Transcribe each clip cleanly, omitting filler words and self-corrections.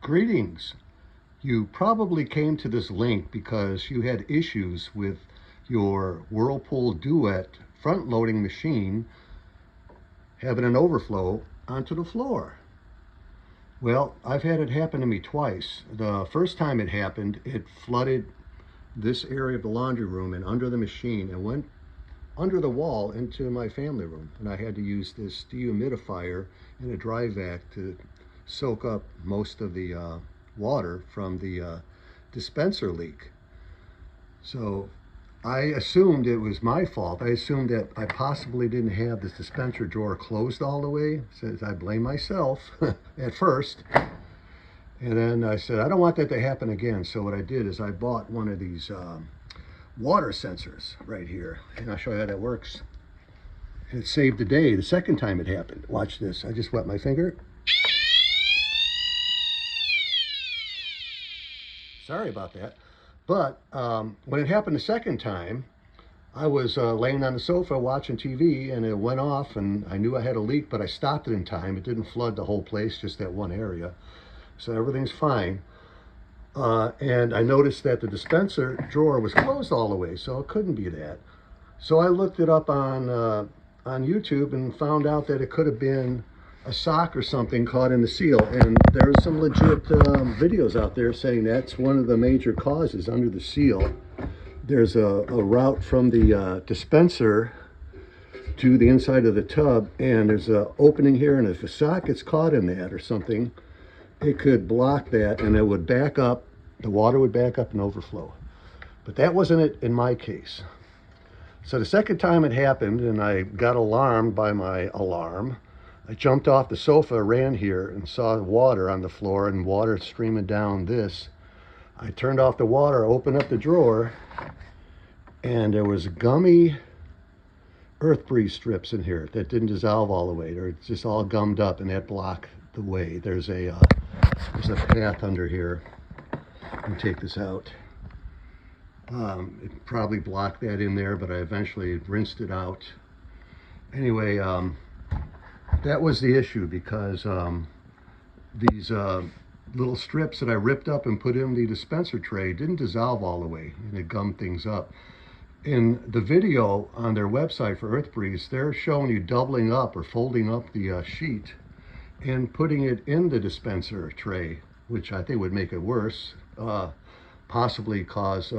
Greetings. You probably came to this link because you had issues with your Whirlpool Duet front-loading machine having an overflow onto the floor. Well, I've had it happen to me twice. The first time it happened, it flooded this area of the laundry room and under the machine and went under the wall into my family room. And I had to use this dehumidifier and a dry vac to soak up most of the water from the dispenser leak. So I assumed it was my fault. I assumed that I possibly didn't have this dispenser drawer closed all the way. Says I blame myself at first. And then I said, I don't want that to happen again. So what I did is I bought one of these water sensors right here. And I'll show you how that works. And it saved the day the second time it happened. Watch this. I just wet my finger. Sorry about that. But when it happened the second time, I was laying on the sofa watching TV and it went off and I knew I had a leak, but I stopped it in time. It didn't flood the whole place, just that one area. So everything's fine. And I noticed that the dispenser drawer was closed all the way, so it couldn't be that. So I looked it up on YouTube and found out that it could have been a sock or something caught in the seal, and there's some legit videos out there saying that's one of the major causes under the seal. There's a route from the dispenser to the inside of the tub, and there's an opening here, and if a sock gets caught in that or something, it could block that and it would back up, the water would back up and overflow. But that wasn't it in my case. So the second time it happened and I got alarmed by my alarm, I jumped off the sofa, ran here, and saw water on the floor and water streaming down this. I turned off the water, opened up the drawer, and there was gummy earth-breeze strips in here that didn't dissolve all the way. They're just all gummed up, and that blocked the way. There's a path under here. Let me take this out. It probably blocked that in there, but I eventually rinsed it out. Anyway, that was the issue because these little strips that I ripped up and put in the dispenser tray didn't dissolve all the way, and it gummed things up. In the video on their website for EarthBreeze, they're showing you doubling up or folding up the sheet and putting it in the dispenser tray, which I think would make it worse, possibly cause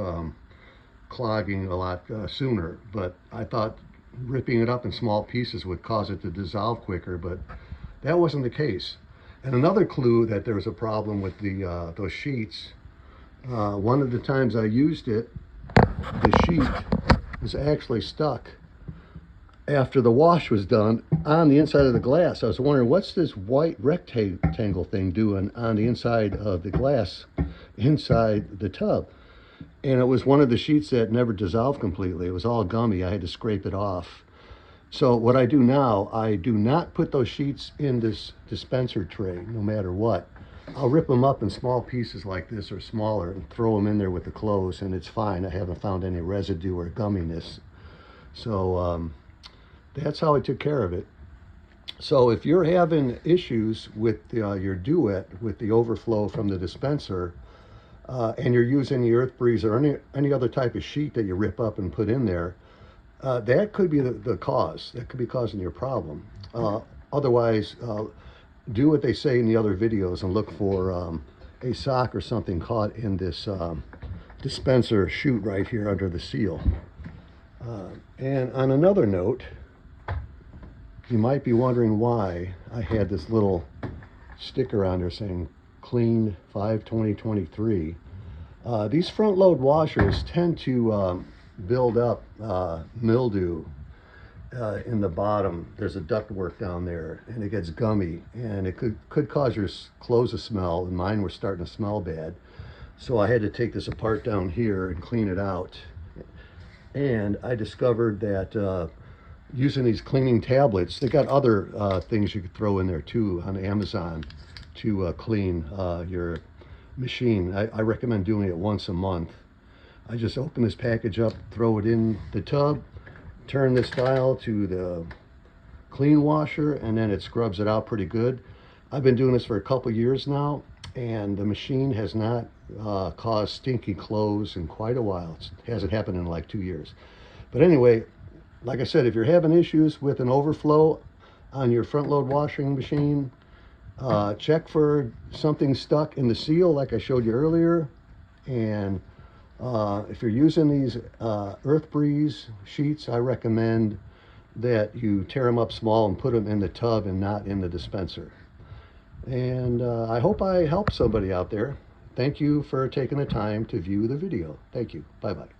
clogging a lot sooner. But I thought ripping it up in small pieces would cause it to dissolve quicker, but that wasn't the case. And another clue that there was a problem with the those sheets, one of the times I used it, the sheet was actually stuck after the wash was done on the inside of the glass. I was wondering, what's this white rectangle thing doing on the inside of the glass inside the tub? And it was one of the sheets that never dissolved completely. It was all gummy. I had to scrape it off. So what I do now, I do not put those sheets in this dispenser tray, no matter what. I'll rip them up in small pieces like this or smaller and throw them in there with the clothes, and it's fine. I haven't found any residue or gumminess. So that's how I took care of it. So if you're having issues with your Duet, with the overflow from the dispenser, and you're using the EarthBreeze or any other type of sheet that you rip up and put in there, that could be the cause. That could be causing your problem. Otherwise, do what they say in the other videos and look for a sock or something caught in this dispenser chute right here under the seal. And on another note, you might be wondering why I had this little sticker on there saying clean 5/20/23. These front load washers tend to build up mildew in the bottom. There's a ductwork down there and it gets gummy, and it could cause your clothes to smell, and mine were starting to smell bad. So I had to take this apart down here and clean it out. And I discovered that using these cleaning tablets, they got other things you could throw in there too on Amazon to clean your machine. I recommend doing it once a month. I just open this package up, throw it in the tub, turn this dial to the clean washer, and then it scrubs it out pretty good. I've been doing this for a couple years now, and the machine has not caused stinky clothes in quite a while. It hasn't happened in like 2 years. But anyway, like I said, if you're having issues with an overflow on your front load washing machine, check for something stuck in the seal like I showed you earlier. And if you're using these Earth Breeze sheets, I recommend that you tear them up small and put them in the tub and not in the dispenser. And I hope I helped somebody out there. Thank you for taking the time to view the video. Thank you. Bye-bye.